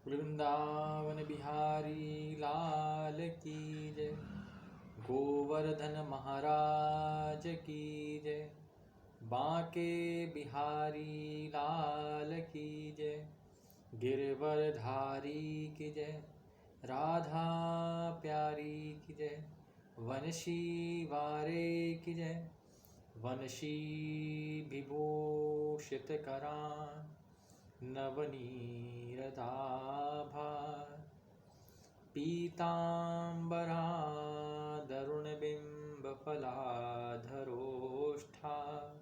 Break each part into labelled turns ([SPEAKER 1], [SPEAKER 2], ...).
[SPEAKER 1] वृंदावन बिहारी लाल की जय। गोवर्धन महाराज की जय। बांके बिहारी लाल की जय। गिरवरधारी की जय। राधा प्यारी की जय। वंशी वारे की जय। वंशी विभूषित करान नवनीरदाभा पीताम्बरादरुणबिम्बफलाधरोष्ठा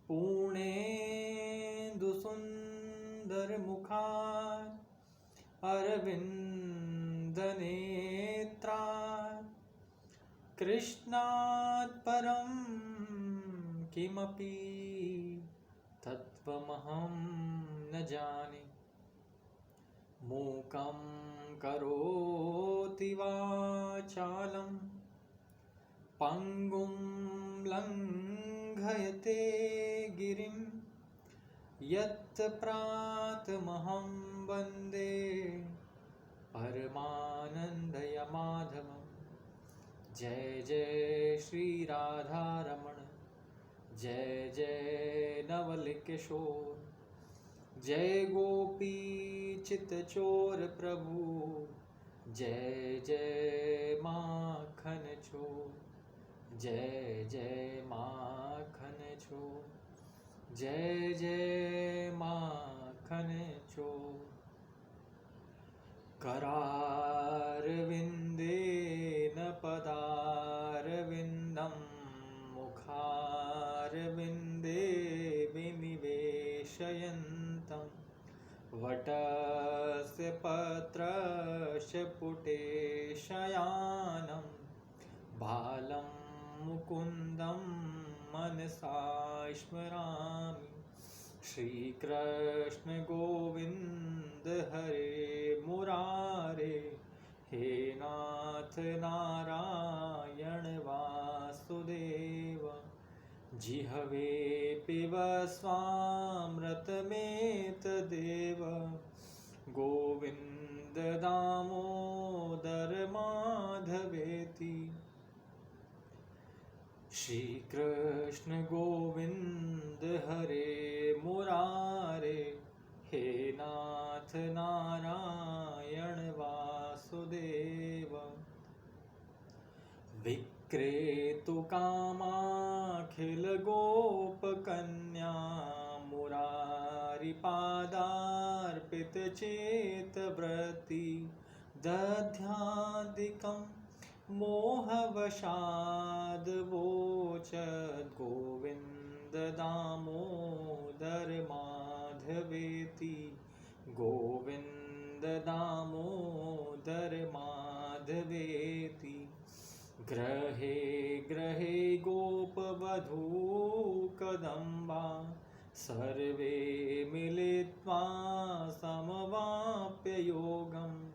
[SPEAKER 1] पूर्णेन्दुसुन्दरमुखान् अरविन्दनेत्रान् कृष्णात् परं किमपि तत्त्वमहं न जाने। मूकं करोति वाचालं पङ्गुं लङ्घयते गिरिं यत्प्रातमहं वन्दे परमानन्दमाधवम्। जय जय श्री राधारमण, जय जय नवल किशोर, जय गोपी चित्तचोर प्रभु, जय जय माखन चोर, जय जय माखन चोर, जय जय माखन चोर। करारविन्देन पदारविन्दं मुखारविन्दे विनिवेशयन्तं वटस्य पत्रस्य पुटे शयानं बालं मुकुन्दं मनसा स्मरामि। श्रीकृष्ण गोविन्द हरे मुरारे, हे नाथ नारायण वासुदेव। जिह्वे पिब स्वामृतमेतदेव, गोविन्द दामोदर माधवेति। श्री कृष्ण गोविंद हरे मुरारे, हे नाथ नारायण वासुदेव। विक्रेतु कामाखिल गोपकन्या, मुरारी पादार्पित चेतवृत्ति। दध्यादिकं मोहवशाद् वोचद् गोविन्द दामोदर माधवेति, गोविन्द दामोदर माधवेति। गृहे गृहे गोपवधूकदम्बा, सर्वे मिलित्वा समवाप्य योगम्।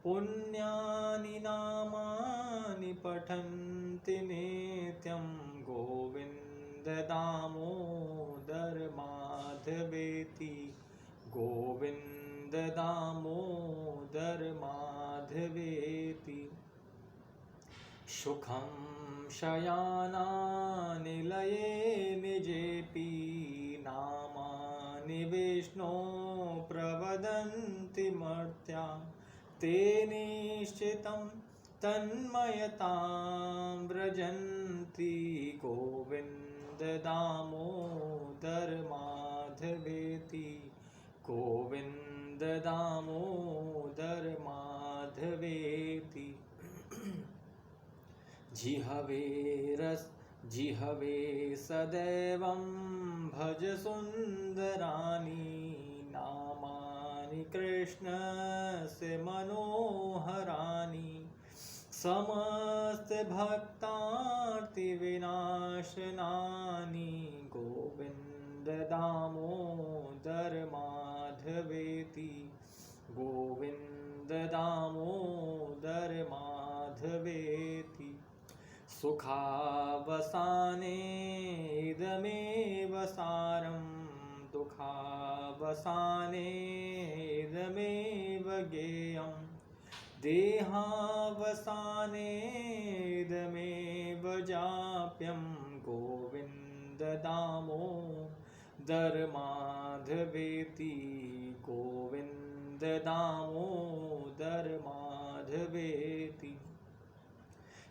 [SPEAKER 1] पुण्यानि नामानि पठन्ति नित्यं, गोविन्द दामोदर माधवेति, गोविन्द दामोदर माधवेति। सुखं शयानानिलये निजेऽपि, नामानि विष्णो प्रवदन्ति मर्त्या। ते निश्चितं तन्मयतां व्रजन्ति, गोविन्द दामोदर माधवेति, गोविन्द दामोदर माधवेति। जिह्वे सदैवं भज सुन्दराणि, नामानि कृष्णस्य मनोहराणि। समस्त भक्तार्तिविनाशनानि, गोविन्द दामोदर माधवेति, गोविन्द दामोदर माधवेति। सुखावसाने इदमेव सारं, दुःखावसाने देहावसानेदमेव गेयम् देहावसानेदमेव जाप्यं गोविन्द दामोदर माधवेति गोविन्द दामोदर माधवेति।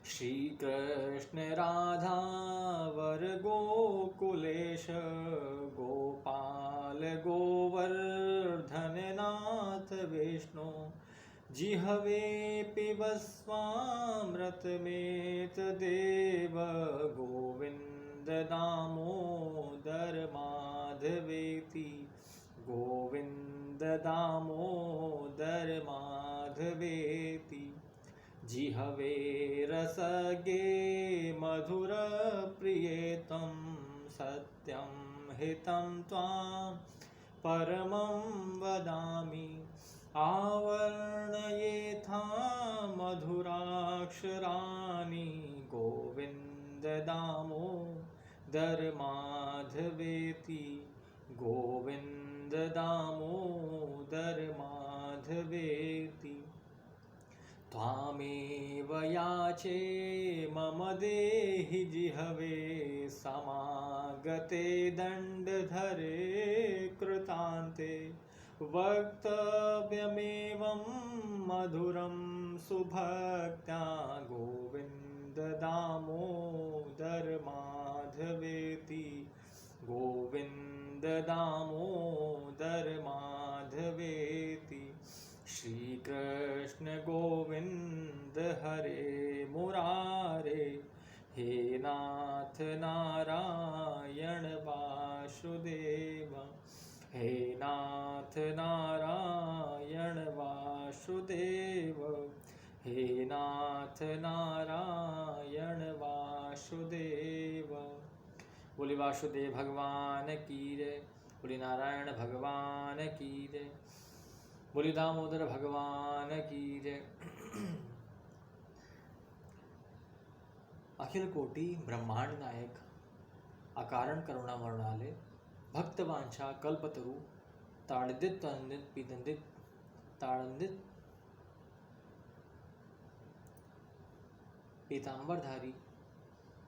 [SPEAKER 1] श्री कृष्ण राधा वर गोकुलेश गोपाल गोवर्धन नाथ विष्णु जिह्वे पिबस्वामृतमेतदेव गोविन्द दामोदर माधवेति गोविन्द दामोदर माधवेति। जिह्वे रसगे मधुर प्रियेतं सत्यं हितं त्वां परमं वदामि आवर्णयेथा मधुराक्षराणि गोविन्द दामोदर माधवेति गोविन्द दामोदर माधवेति। त्वामेव याचे मम देहि जिह्वे समागते दण्डधरे कृतान्ते वक्तव्यमेवं मधुरं सुभक्त्या गोविन्द दामोदर माधवेति गोविन्द दामोदर माधवेति। श्री कृष्ण गोविन्द हरे मुरारे हे नाथ नारायण वासुदेव हे नाथ नारायण वासुदेव हे नाथ नारायण वासुदेव। बोले वासुदेव भगवान की जय, बोले नारायण भगवान की जय, बोले दामोदर भगवान की जय। अखिल कोटि ब्रह्मांड नायक अकारण करुणा वर्णाले भक्तवांछा कल्पतरु ताड़िदित तनदित पीदंदित ताड़ंदित पीतांबरधारी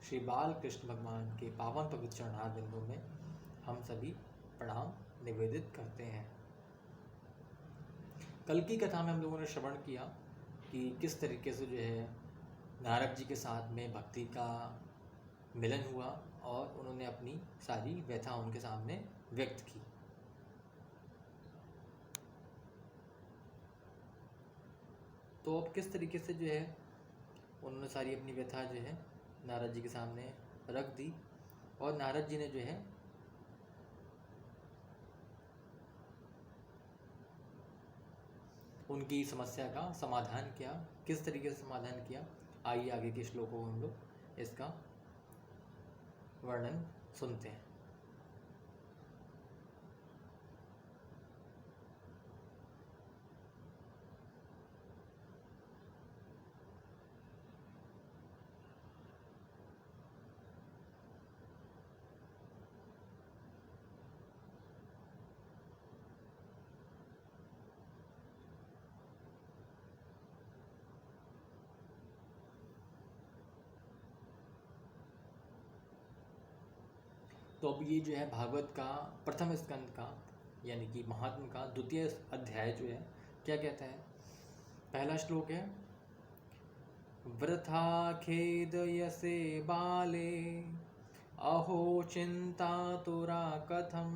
[SPEAKER 1] श्री बाल कृष्ण भगवान के पावन पवित्र चरणार बिंदु में हम सभी प्रणाम निवेदित करते हैं। कल की कथा में हम लोगों ने श्रवण किया कि किस तरीके से जो है नारद जी के साथ में भक्ति का मिलन हुआ और उन्होंने अपनी सारी व्यथा उनके सामने व्यक्त की। तो अब किस तरीके से जो है उन्होंने सारी अपनी व्यथा जो है नारद जी के सामने रख दी और नारद जी ने जो है उनकी समस्या का समाधान किया। किस तरीके से समाधान किया, आइए आगे के श्लोकों में हम लोग इसका वर्णन सुनते हैं। तो अब ये जो है भागवत का प्रथम स्कंद का यानी कि महात्म का द्वितीय अध्याय जो है क्या कहता है। पहला श्लोक है, वृथा खेदयसे बाले अहो चिंतातुरा कथम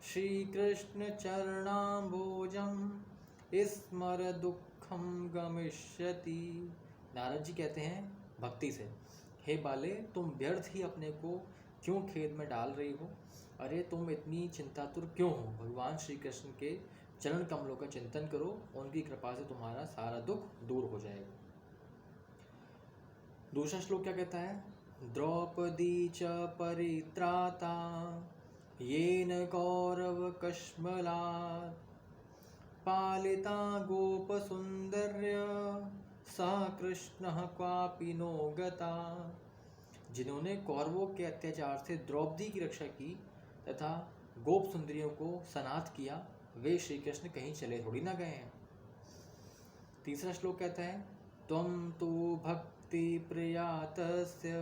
[SPEAKER 1] श्री कृष्ण चरणाम्बोजम स्मर दुखम गमिष्यति। नारद जी कहते हैं भक्ति से, हे बाले तुम व्यर्थ ही अपने को क्यों खेद में डाल रही हो, अरे तुम इतनी चिंतातुर क्यों हो। भगवान श्री कृष्ण के चरण कमलों का चिंतन करो, उनकी कृपा से तुम्हारा सारा दुख दूर हो जाएगा। दूसरा श्लोक क्या कहता है, द्रौपदी च परित्राता येन कौरव कश्मलात् पालिता गोप सुंदर्य सा कृष्ण क्वापि नो गता। जिन्होंने कौरवों के अत्याचार से द्रौपदी की रक्षा की तथा गोप सुंदरियों को सनाथ किया, वे श्री कृष्ण कहीं चले थोड़ी ना गए हैं। तीसरा श्लोक कहता है, त्वं तु भक्ति प्रिया तस्य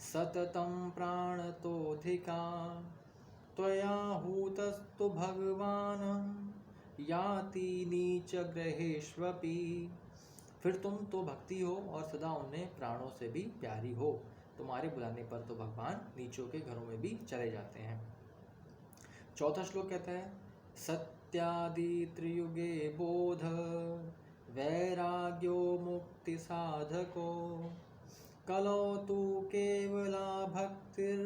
[SPEAKER 1] सततं प्राणतोऽधिका त्वया हूतस्तु भगवान् याति नीच ग्रहेष्वपि। फिर तुम तो भक्ति हो और सदा उन्हें प्राणों से भी प्यारी हो, तुम्हारे बुलाने पर तो भगवान नीचों के घरों में भी चले जाते हैं। चौथा श्लोक कहता है, सत्यादि त्रियुगे बोध वैराग्यो मुक्ति साधको कलौ तु केवला भक्तिर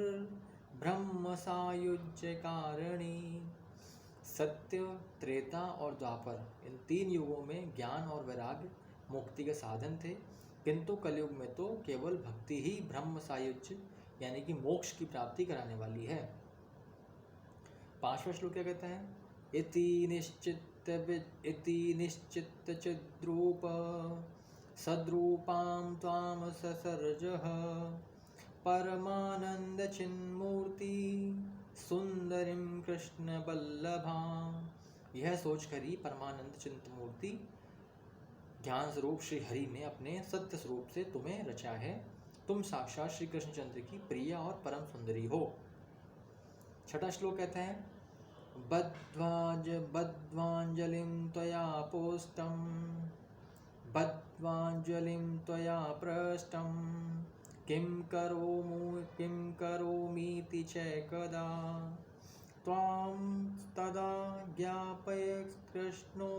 [SPEAKER 1] ब्रह्म सायुज्य कारणी। सत्य, त्रेता और द्वापर, इन 3 युगों में ज्ञान और वैराग्य मुक्ति के साधन थे, किंतु कलयुग में तो केवल भक्ति ही ब्रह्म सायुज्य यानी कि मोक्ष की प्राप्ति कराने वाली है। 5वां श्लोक क्या कहता है, इति निश्चित चिद्रूप सद्रूपां त्वां ससर्जः परमानंद चिन्मूर्ति सुंदरीं कृष्ण बल्लभां। यह सोचकर ही परमानंद चिंतमूर्ति ज्ञान स्वरूप श्री हरि ने अपने सत्य स्वरूप से तुम्हें रचा है, तुम साक्षात श्री कृष्णचंद्र की प्रिय और परम सुंदरी हो। 6वां श्लोक कहता है, बद्ध्वांजलिं त्वया पोष्टं बद्ध्वांजलिं त्वया पृष्टं किं करोमीति चैकदा त्वां तदा ज्ञापय कृष्णो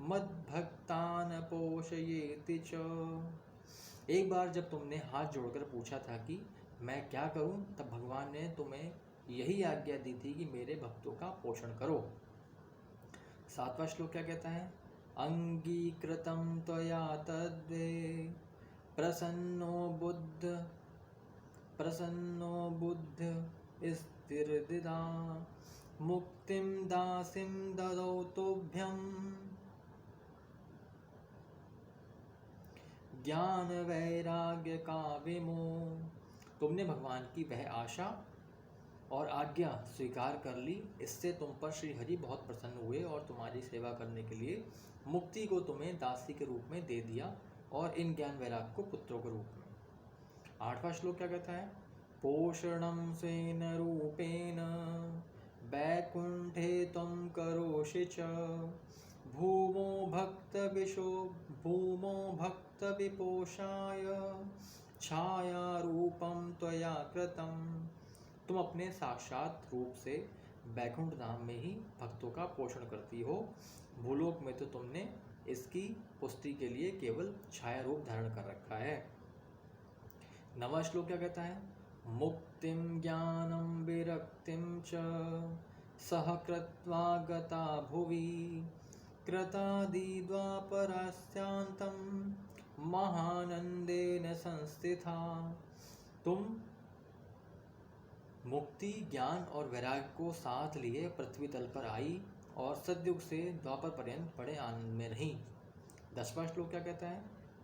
[SPEAKER 1] मद्भक्तान् पोषयेति च। एक बार जब तुमने हाथ जोड़कर पूछा था कि मैं क्या करूं, तब भगवान ने तुम्हें यही आज्ञा दी थी कि मेरे भक्तों का पोषण करो। 7वां श्लोक क्या कहता है, अंगीकृतं त्वया तद्वे प्रसन्नो बुद्ध स्थिरदिदा मुक्तिं दासिं ददौ तुभ्यं ज्ञान वैराग्य का विमोह। तुमने भगवान की वह आशा और आज्ञा स्वीकार कर ली, इससे तुम पर श्री हरि बहुत प्रसन्न हुए और तुम्हारी सेवा करने के लिए मुक्ति को तुम्हें दासी के रूप में दे दिया और इन ज्ञान वैराग्य को पुत्रों के रूप में। 8वां श्लोक क्या कहता है, पोषणं स्वेन रूपेण वैकुंठे त्वं करोषि च भूमो भक्त विपोषाय छाया रूपम त्वया कृतम। तुम अपने साक्षात रूप से बैकुंठ धाम में ही भक्तों का पोषण करती हो, भूलोक में तो तुमने इसकी पुष्टि के लिए केवल छाया रूप धारण कर रखा है। 9वां श्लोक क्या कहता है, मुक्तिं ज्ञानं विरक्तिं च सह कृत्वा गता भुवि कृतादि द्वापरास्यान्तं महानंदेन संस्थिता। तुम मुक्ति, ज्ञान और वैराग्य को साथ लिए पृथ्वी तल पर आई और सतयुग से द्वापर पर्यंत बड़े आनंद में रही। 10वां श्लोक क्या कहता है,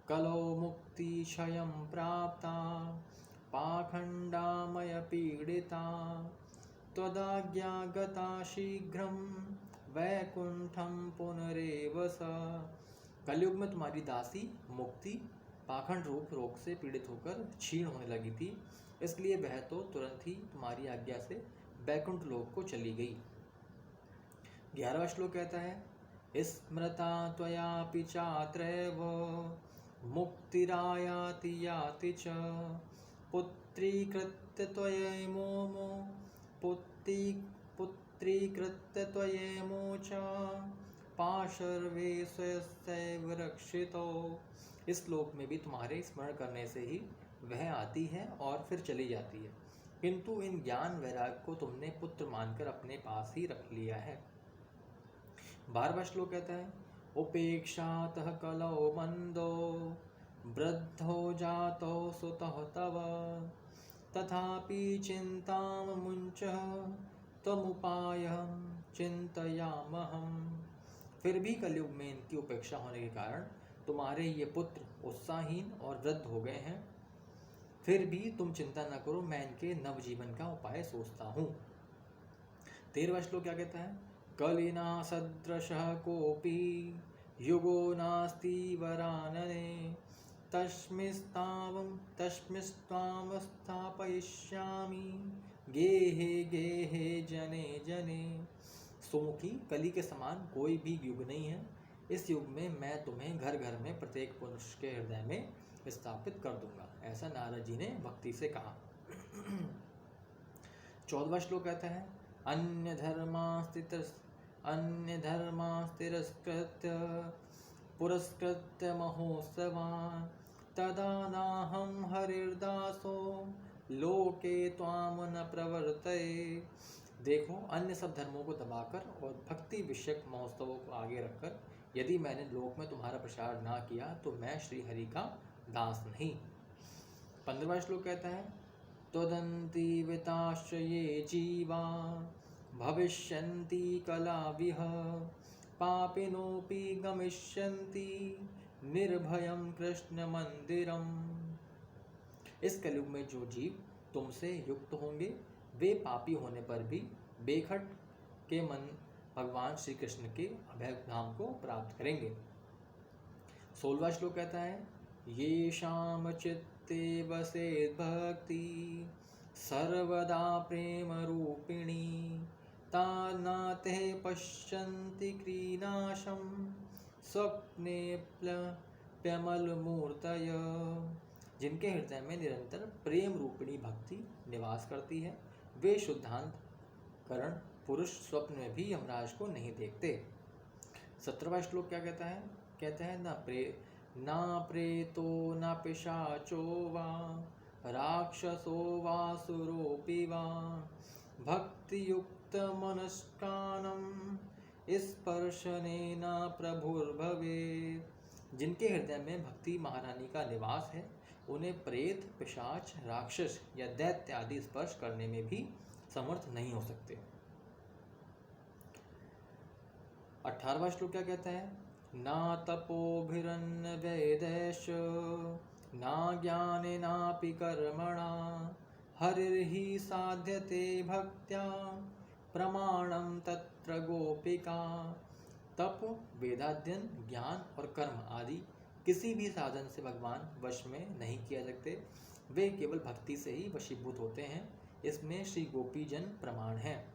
[SPEAKER 1] कलौ मुक्ति क्षयं प्राप्ता पाखंडामय पीड़िता त्वदाज्ञा गता शीघ्रं वैकुंठं पुनरेव स। कलयुग में तुम्हारी दासी मुक्ति पाखंड रूप रोग से पीड़ित होकर क्षीण होने लगी थी, इसलिए वह तो तुरंत ही तुम्हारी आज्ञा से बैकुंठ लोक को चली गई। 11वां श्लोक कहता है, स्मृता त्वयापि चात्रैव मुक्तिरायाति याति च पुत्रीकृत्य त्वयैमो च पाशर्वे स्वयस्यैव रक्षितो। इस श्लोक में भी तुम्हारे स्मरण करने से ही वह आती है और फिर चली जाती है, किंतु इन ज्ञान वैराग्य को तुमने पुत्र मानकर अपने पास ही रख लिया है। 12वां श्लोक कहता है, उपेक्षातः कलौ मंदो वृद्धो जातो सुतः तव तथापि चिंतां मुञ्चः त्वमुपायं चिंतयामहम्। फिर भी कलयुग में इनकी उपेक्षा होने के कारण तुम्हारे ये पुत्र उत्साहहीन और वृद्ध हो गए हैं, फिर भी तुम चिंता न करो, मैं इनके नवजीवन का उपाय सोचता हूँ। 13वां श्लोक क्या कहता है? कलिना सदृशः कोऽपि युगो नास्ति वरानने तस्मिस्त्वां स्थापयिष्यामि गेहे गेहे जने जने। सोमुखी, कली के समान कोई भी युग नहीं है। इस युग में मैं तुम्हें घर घर में प्रत्येक मनुष्य के हृदय में स्थापित कर दूंगा, ऐसा नारद जी ने भक्ति से कहा। 14वां श्लोक कहता है अन्य धर्मास्तिरस्कृत्य पुरस्कृत्य महोत्सवान् तदा नाहं हरिर्दासो लोके त्वाम न प्रवर्तये। देखो, अन्य सब धर्मों को दबाकर और भक्ति विषयक महोत्सवों को आगे रखकर यदि मैंने लोक में तुम्हारा प्रचार ना किया तो मैं श्री हरि का दास नहीं। 15वां श्लोक कहता है त्वदन्ति विताश्च ये जीवा भविष्यन्ति कलाविह पापिनोऽपि गमिष्यन्ति निर्भयं कृष्ण मंदिरम। इस कलयुग में जो जीव तुमसे युक्त होंगे वे पापी होने पर भी बेखट के मन भगवान श्री कृष्ण के अभय धाम को प्राप्त करेंगे। 16वां श्लोक कहता है येषां चित्ते वसेत् भक्ति सर्वदा प्रेम रूपिणी तानाते पश्यन्ति क्रीनाशं स्वप्ने प्यमलमूर्तय। जिनके हृदय में निरंतर प्रेम रूपिणी भक्ति निवास करती है वे शुद्धांत करण पुरुष स्वप्न में भी यमराज को नहीं देखते। 17वां श्लोक क्या कहता है? कहता है ना प्रेतो न पिशाचो वा राक्षसो वासुरोऽपि वा भक्ति युक्त मनस्कानम स्पर्शनेन प्रभुर्भवेत्। जिनके हृदय में भक्ति महारानी का निवास है उन्हें प्रेत, पिशाच, राक्षस या दैत्य आदि स्पर्श करने में भी समर्थ नहीं हो सकते। 18वां श्लोक क्या कहता है? ना तपोभिरन्न वेदैश ना ज्ञानेनापि कर्मणा हरिर्हि साध्यते भक्त्या प्रमाणम तत्र गोपिका। तप, वेदाध्ययन, ज्ञान और कर्म आदि किसी भी साधन से भगवान वश में नहीं किया सकते, वे केवल भक्ति से ही वशीभूत होते हैं। इसमें श्री गोपी जन प्रमाण है।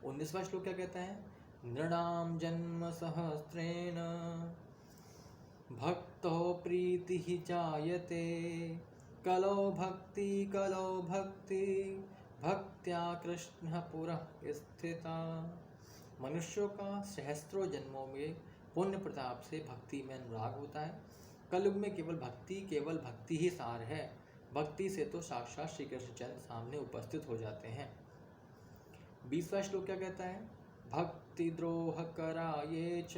[SPEAKER 1] 19वां श्लोक क्या कहता है? नृणाम जन्म सहस्रेण भक्तो प्रीति ही जायते कलो भक्ति भक्त्या कृष्ण पुरः स्थिता। मनुष्यों का सहस्त्रों जन्मों में पुण्य प्रताप से भक्ति में अनुराग होता है। कलयुग में केवल भक्ति ही सार है। भक्ति से तो साक्षात श्री कृष्णचंद्र सामने उपस्थित हो जाते हैं। 20वां श्लोक क्या कहता है? भक्ति द्रोह कराये च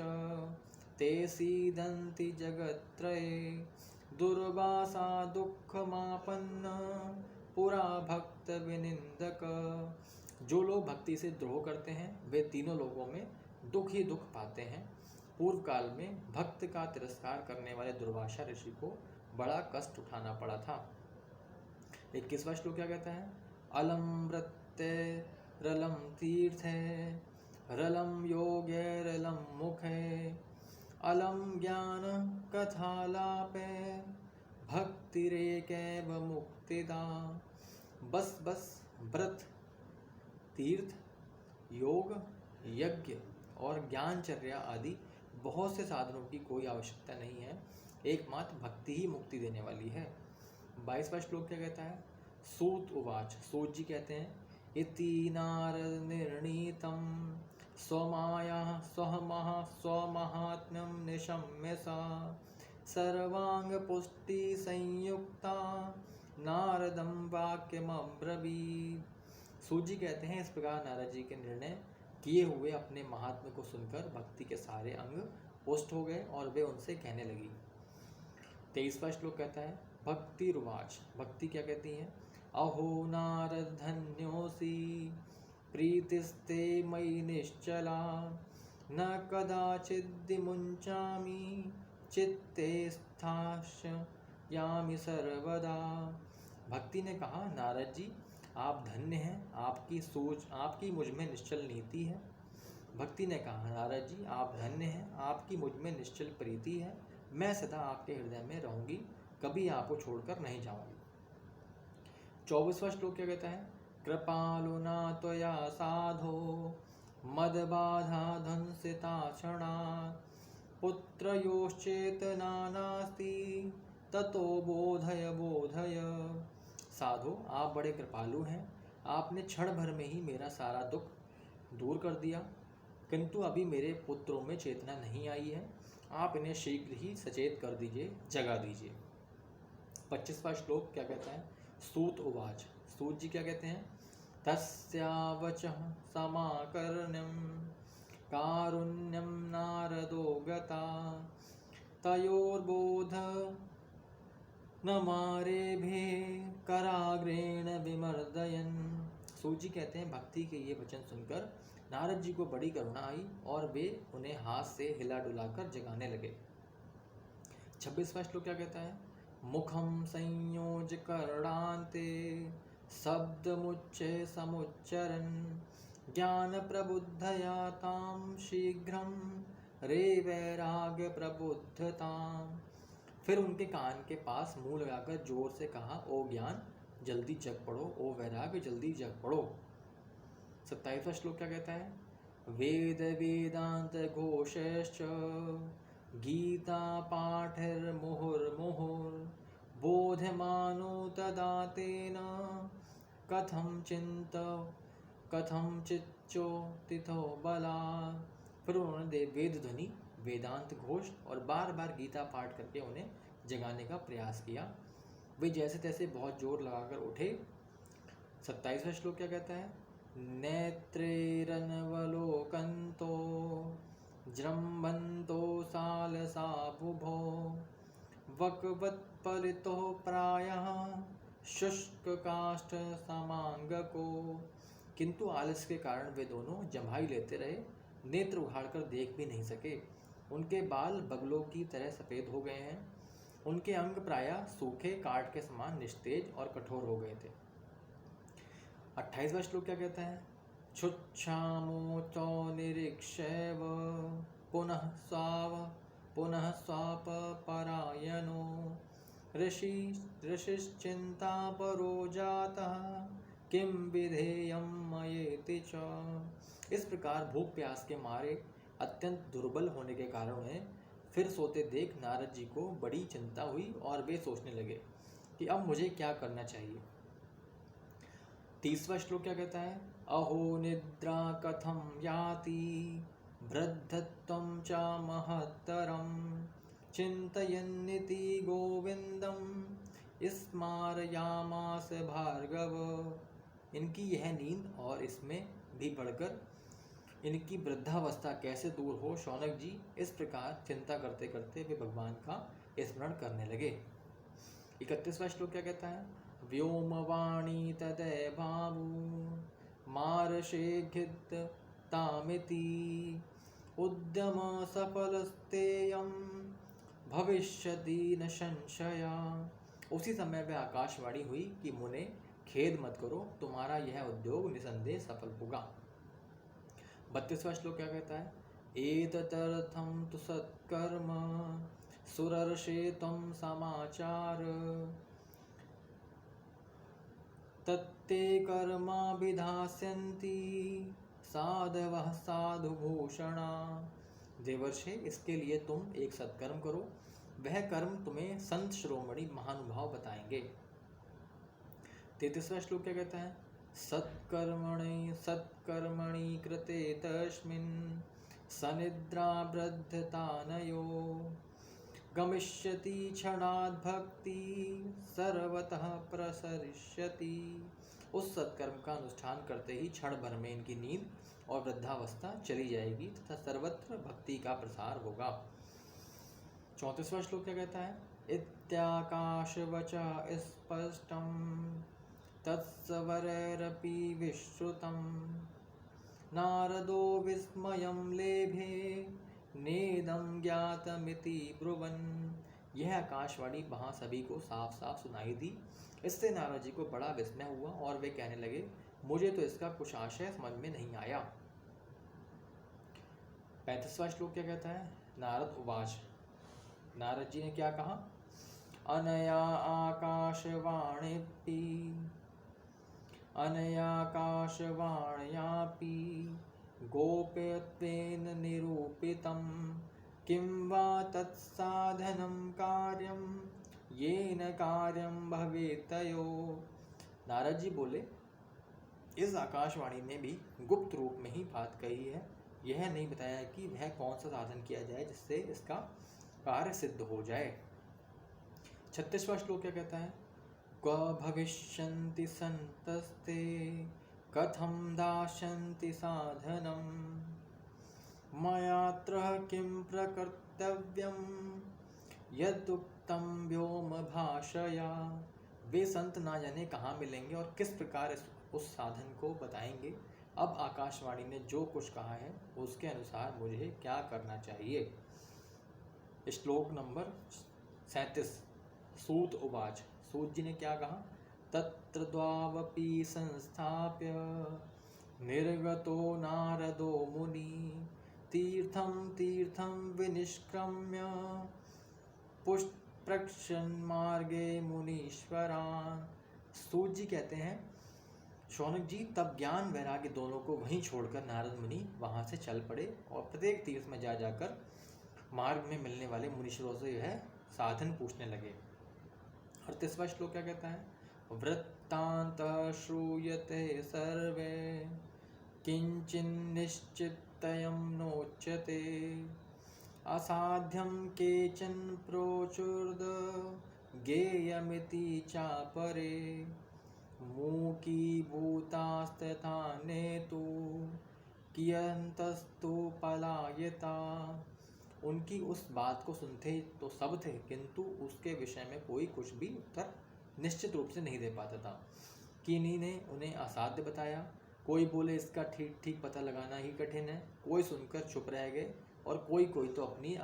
[SPEAKER 1] ते सीदन्ति जगत्त्रये दुर्वासा दुःखमापन्न पुरा भक्त विनिंदक। जो लोग भक्ति से द्रोह करते हैं वे तीनों लोगों में दुख ही दुख पाते हैं। पूर्व काल में भक्त का तिरस्कार करने वाले दुर्वासा ऋषि को बड़ा कष्ट उठाना पड़ा था। 21वां श्लोक क्या कहता है? अलम वृत्ते रलम तीर्थे रलम योगे रलम मुखे अलम ज्ञान कथालापे भक्तिरेकैव मुक्तिदा। बस व्रत, तीर्थ, योग, यज्ञ और ज्ञानचर्या आदि बहुत से साधनों की कोई आवश्यकता नहीं है, एकमात्र भक्ति ही मुक्ति देने वाली है। 22वां श्लोक क्या कहता है? सूत उवाच, सूत जी कहते हैं इति नारद निर्णीतम स्वमाया स्वमहात्म्यम निशम्य सा सर्वांग पुष्टि संयुक्ता नारदम वाक्यमब्रवीत्। सूत जी कहते हैं इस प्रकार नारद जी के निर्णय किए हुए अपने महात्म्य को सुनकर भक्ति के सारे अंग पुष्ट हो गए और वे उनसे कहने लगी। 23वां श्लोक कहता है भक्ति रुवाच, भक्ति क्या कहती है? अहो नारद धन्योसी प्रीतिस्ते मयि निश्चला न कदाचिद् मुञ्चामि चित्ते स्थास्यामि सर्वदा। भक्ति ने कहा नारद जी आप धन्य हैं, आपकी सोच, आपकी मुझ में निश्चल नीति है। भक्ति ने कहा, नारद जी आप धन्य हैं, आपकी मुझ में निश्चल प्रीति है, मैं सदा आपके हृदय में रहूंगी, कभी आपको छोड़कर नहीं जाऊंगी। 24वां श्लोक क्या कहता है? कृपालुना त्वया साधो मदबाधा ध्वंसिता क्षणात् पुत्रयोश्चेतना नास्ति ततो बोधय बोधय। साधु आप बड़े कृपालु हैं, आपने क्षण भर में ही मेरा सारा दुख दूर कर दिया, किंतु अभी मेरे पुत्रों में चेतना नहीं आई है, आप इन्हें शीघ्र ही सचेत कर दीजिए, जगा दीजिए। 25वां श्लोक क्या कहता है? सूत उवाच, सूत जी क्या कहते हैं? तस्या वचः समाकर्ण्यं कारुण्यं नारदो गता तयोर्बोध न मारेभे कराग्रेण विमर्दयन्। सूत जी कहते हैं, भक्ति के ये वचन सुनकर नारद जी को बड़ी करुणा आई और वे उन्हें हाथ से हिला डुलाकर जगाने लगे। 26वां श्लोक क्या कहता है? मुखम संयोज करणान्ते शब्दमुच्चय समुच्चरन् ज्ञान प्रबुद्धया ताम शीघ्रम रे वैराग्य प्रबुद्धताम। फिर उनके कान के पास मुंह लगाकर जोर से कहा, ओ ज्ञान जल्दी जग पड़ो, ओ वैराग्य जल्दी जग पड़ो। 27वां श्लोक क्या कहता है? वेद वेदांत घोषश्च गीता पाठैर्मुहुर्मुहुर् बोध्यमानो तदा तेन कथं चिच्चो तिथो बलात्। फिर उन्होंने वेद ध्वनि, वेदांत घोष और बार बार गीता पाठ करके उन्हें जगाने का प्रयास किया। वे जैसे तैसे बहुत जोर लगाकर उठे। 27वां श्लोक क्या कहता है? नेत्रैरनवलोकन्तो जृम्भन्तो सालसा बुभो वक्वत्परितो प्रायः शुष्ककाष्ठ समांगको। किंतु आलस्य के कारण वे दोनों जम्हाई लेते रहे, नेत्र उघाड़कर देख भी नहीं सके। उनके बाल बगलों की तरह सफ़ेद हो गए हैं, उनके अंग प्रायः सूखे काठ के समान निस्तेज और कठोर हो गए थे। 28वां श्लोक क्या कहता है? छुच्छामो तो निरीक्षैव पुनः स्वाप परायणो ऋषिश्चिंता परो जातः किम विधेयं मयेति च। इस प्रकार भूख प्यास के मारे अत्यंत दुर्बल होने के कारण उन्हें फिर सोते देख नारद जी को बड़ी चिंता हुई और वे सोचने लगे कि अब मुझे क्या करना चाहिए। 30वां श्लोक क्या कहता है? अहो निद्रा कथम याति वृद्धत्वं च महत्तरं चिन्तयन्निति गोविंदम स्मारयामास भार्गव। इनकी यह नींद और इसमें भी बढ़कर इनकी वृद्धावस्था कैसे दूर हो, शौनक जी इस प्रकार चिंता करते करते वे भगवान का स्मरण करने लगे। 31वां श्लोक क्या कहता है? व्योमवाणी तदय भावु मार्षेघित तामिति उद्यम सफलस्तेयं भविष्यति न संशया। उसी समय वह आकाशवाणी हुई कि मुने खेद मत करो, तुम्हारा यह उद्योग निसंदेह सफल होगा। 32वां श्लोक क्या कहता है? एतदर्थं तु सत्कर्म सुरर्षे त्वं समाचार तत्ते कर्माभिधास्यन्ति साधवः साधुभूषणा। देवर्षे इसके लिए तुम एक सत्कर्म करो, वह कर्म तुम्हें संत शिरोमणि महानुभाव बताएंगे। 33वां श्लोक क्या कहता है? सत्कर्मणि कृते तस्मिन् सनिद्रा वृद्धतानयो गमिष्यति क्षणाद् भक्ति सर्वतः प्रसरिष्यति। उस सत्कर्म का अनुष्ठान करते ही क्षण भर में इनकी नींद और वृद्धावस्था चली जाएगी तथा सर्वत्र भक्ति का प्रसार होगा। 34वां श्लोक क्या कहता है? इत्याकाशवचा स्पष्टं तत्सवरैरपि विश्रुतं नारदो विस्मयं लेभे नेदं ज्ञातमिति ब्रुवन्। यह आकाशवाणी वहाँ सभी को साफ साफ सुनाई दी। इससे नारद जी को बड़ा विस्मय हुआ और वे कहने लगे, मुझे तो इसका कुछ आशय समझ में नहीं आया। 35वां श्लोक क्या कहता है? नारद उवाच, नारद जी ने क्या कहा? अनया आकाशवाणीपि गोप्यत्वेन निरूपितं किं वा तत्साधनं कार्यं येन कार्यं भवेत्तयो। नारद जी बोले, इस आकाशवाणी ने भी गुप्त रूप में ही बात कही है। यह नहीं बताया कि वह कौन सा साधन किया जाए जिससे इसका कार्य सिद्ध हो जाए। 36वां श्लोक क्या कहता है? क्व भविष्यन्ति सन्तस्ते कथं दास्यन्ति साधनं मयात्र किं प्रकर्तव्यं यदुक्तं व्योम भाषया। वे संत ना जाने कहाँ मिलेंगे और किस प्रकार उस साधन को बताएंगे। अब आकाशवाणी ने जो कुछ कहा है उसके अनुसार मुझे क्या करना चाहिए। श्लोक नंबर 37। सूत उवाच, सूत जी ने क्या कहा? तत्र द्वावपि संस्थाप्य निर्गतो नारदो मुनि तीर्थं तीर्थं विनिष्क्रम्य पुष्प्रक्षन् मार्गे मुनीश्वरान्। सूत जी कहते हैं, शौनक जी तब ज्ञान वैराग्य दोनों को वहीं छोड़कर नारद मुनि वहां से चल पड़े और प्रत्येक तीर्थ में जा जाकर मार्ग में मिलने वाले मुनीश्वरों से यह साधन पूछने लगे। 38वां श्लोक क्या कहता है? वृत्तांत श्रूयते सर्वे किंचिन्निश्चितयं नोच्यते असाध्यं केचन प्रोचुर्द गेयमिति चापरे मूकी भूतास्तथा नेतु कियंतस्तु पलायता। उनकी उस बात को सुनते तो सब थे, किंतु उसके विषय में कोई कुछ भी उत्तर निश्चित रूप से नहीं दे पाता था। किन्हीं ने उन्हें असाध्य बताया, कोई बोले इसका ठीक ठीक पता लगाना ही कठिन है, कोई सुनकर चुप रह गए और कोई तो अपनी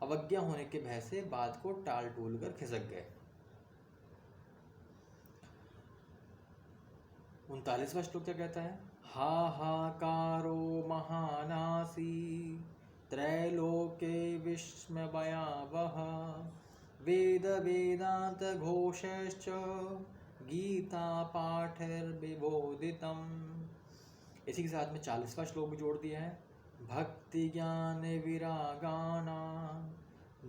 [SPEAKER 1] अवज्ञा होने के भय से बात को टाल टूल कर खिसक गए। 39वां श्लोक क्या कहता है? हाहाकारो महानासी त्रैलोके विस्मयावह वेद वेदांत घोषश्च गीता पाठैर्विबोधितम्। इसी के साथ में 40वां श्लोक भी जोड़ दिया है। भक्ति ज्ञान विरागानां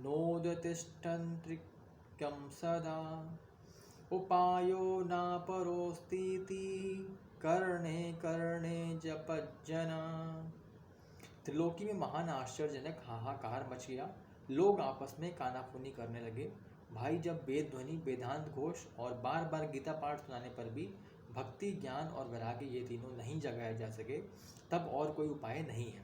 [SPEAKER 1] नोदतिष्ठन्त्रिकं सदा उपायो नापरोस्तीति कर्णे कर्णे जपज्जना। त्रिलोकी में महान आश्चर्यजनक हाहाकार मच गया। लोग आपस में कानाफूनी करने लगे। भाई, जब वेद ध्वनि, वेदांत घोष और बार बार गीता पाठ सुनाने पर भी भक्ति ज्ञान और वैराग्य ये तीनों नहीं जगाए जा सके, तब और कोई उपाय नहीं है।